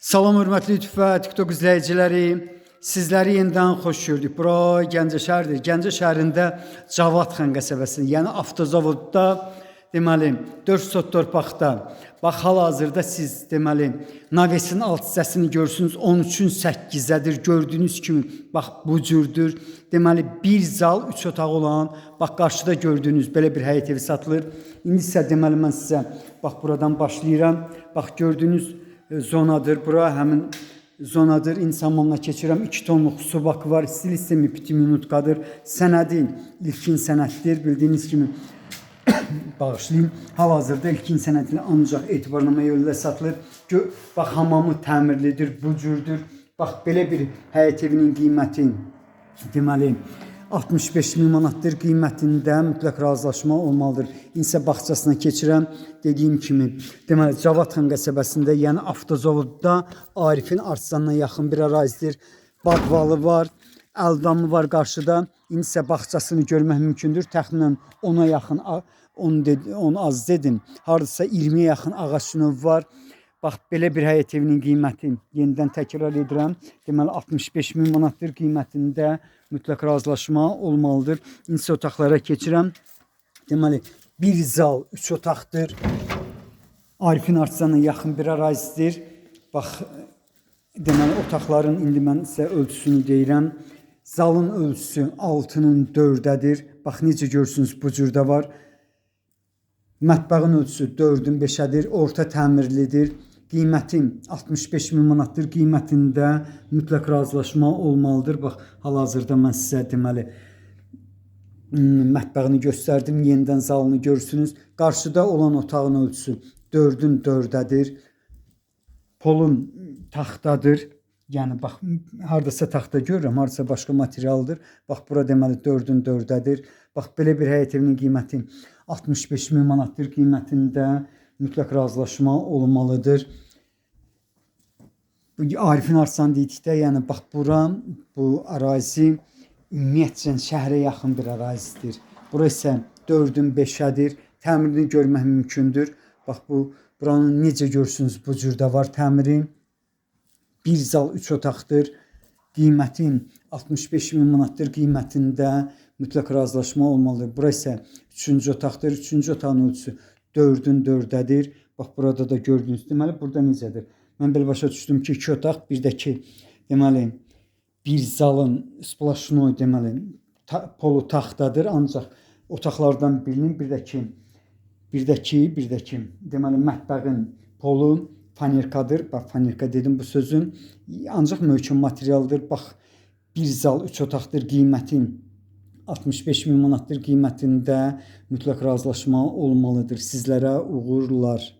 Salam hörmətli YouTube və TikTok izləyiciləri, sizləri yenidən xoş gördük. Bura Gəncə şəhəridir. Gəncə şəhərində Cavadxan qəsəbəsində, yəni avtozavodda, deməli, 4 sot torpaqda, bax hal-hazırda siz deməli navesin alt hissəsini görürsünüz, 13-8-dədir. Gördüyünüz kimi, bax bu cürdür. Deməli, bir zal, 3 otağı olan, bax qarşıda gördüyünüz belə bir həyət evi satılır. İndi isə deməli mən sizə bax buradan başlayıram. Bax gördüyünüz zonadır. Bura həmin zonadır. İnsan malına keçirəm. 2 tonluq su bakı var. Stil sistemi 2 minutkadır. Sənədi ilkin sənəddir. Bildiyiniz kimi bağışlayın. Hal-hazırda ilkin sənədlə ancaq etibarnamə yolu ilə satılır. Bax hamamı təmirlidir. Bu cürdür. Bax belə bir həyət evinin qiyməti deməli 65.000 manatdır. Qiymətində mütləq razılaşma olmalıdır. İnsə bağçasına keçirəm. Dediyim kimi, deməli Cavadxan qəsəbəsində, yəni avtozavodda Arifin Artsanına yaxın bir ərazidir. Badvalı var, Əldamı var qarşıda. İndi isə bağçasını görmək mümkündür. Təxminən 10-a yaxın, 10 az dedim, hardasa 20-yə yaxın ağac növü var. Bax belə bir həyət evinin qiyməti yenidən təkrar edirəm. Deməli 65.000 manatdır. Qiymətində mütləq razılaşma olmalıdır. İnsə otaqlara keçirəm. Deməli bir zal, 3 otaqdır. Arifin Artsanına yaxın bir ərazidir. Bax deməli otaqların indi mən sizə ölçüsünü deyirəm. Zalın ölçüsü 6'nın 4'dədir. Bax necə görürsünüz bu cürdə var. Mətbəğin ölçüsü 4'ün 5'ədir. Orta təmirlidir. Qiymətim 65.000 manatdır. Qiymətində mütləq razılaşma olmalıdır. Bax hal-hazırda mən sizə deməli mətbəğini göstərdim. Yenidən zalını görürsünüz. Qarşıda olan otağın ölçüsü 4'ün 4'dədir. Polun taxtadır. Yəni bax hardasa taxta görürəm, hardasa başqa materialdır. Bax bura deməli 4'ün 4'dədir. Bax belə bir həyət evinin qiyməti 65.000 manatdır. Qiymətində mütləq razılaşma olmalıdır. Bu Arifin Artsan dedikdə, yəni bax bura, bu ərazi ümumiyyətcə şəhərə yaxın bir ərazidir. Bura isə 4'ün 5'ədir. Təmirini görmək mümkündür. Bax bu buranın necə görürsünüz bu cürdə var təmiri. Bir zal 3 otaqdır. Qiymətin 65.000 manatdır. Qiymətində mütləq razılaşma olmalıdır. Bura isə 3-cü otaqdır. 3-cü otağın ölçüsü 4'ün 4'dədir. Bax burada da gördüyünüz. Deməli burada necədir? Mən belə başa düşdüm ki 2 otaq, bir də ki deməli bir zalın splaşnoy deməli polu taxtadır. Ancaq otaqlardan birinin bir də ki deməli mətbəğin polu fanerkadır. Bax fanerka dedim bu sözün. Ancaq möhkəm materialdır. Bax bir zal 3 otaqdır. Qiymətin 65.000 manatdır. Qiymətində mütləq razılaşma olmalıdır. Sizlərə uğurlar.